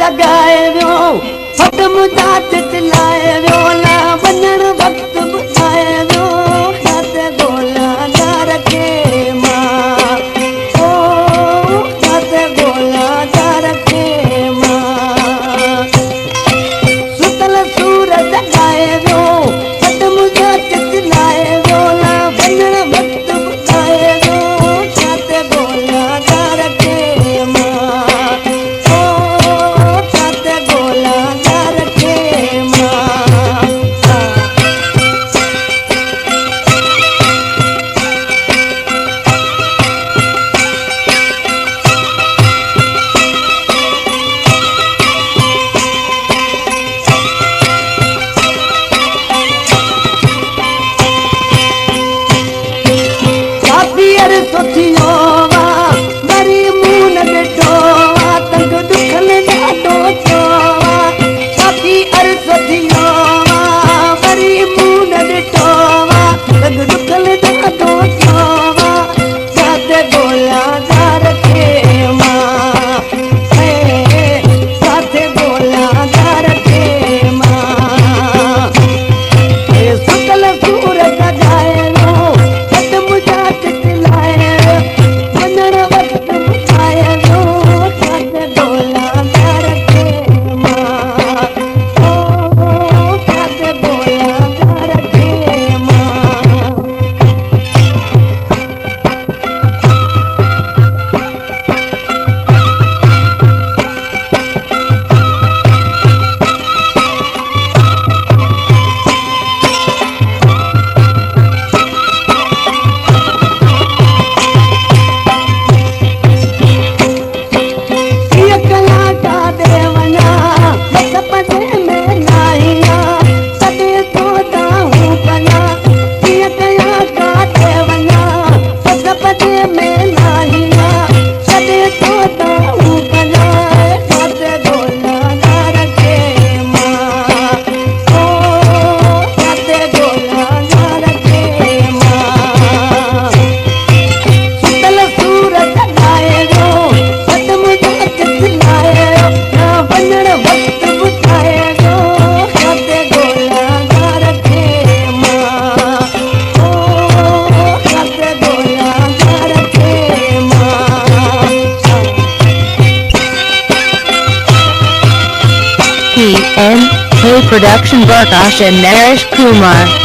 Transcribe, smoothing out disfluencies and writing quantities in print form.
जगाए वियो फट मुंहिंजा चितलाए वियो ला वञण वक़्तु ॿुधाए वियो रात ॻोल्हा घर खे मां ओ रात ॻोल्हा घर खे मां सुतल सूर जगाए वियो फट मुंहिंजा चितलाए वियो ला वञण वक़्तु ॿुधाए वियो रात ॻोल्हा घर खे मां सुठियो वा वरी मूं न ॾिठो वा तंग दुखल ॾाढो थियो वा छाती अर्ज़ थियो वा वरी मूं न ॾिठो वा तंग दुखल ॾाढो थियो वा रात ॻोल्हा घर खे मां रात ॻोल्हा घर खे मां सुतल सूर जगाए वियो फट मुंहिंजा चितलाए वञण वक़्तु ॿुधाए वियो रात ॻोल्हा घर खे मां ओ रात ॻोल्हा घर खे मां PNK Production Prakash and Naresh Kumar.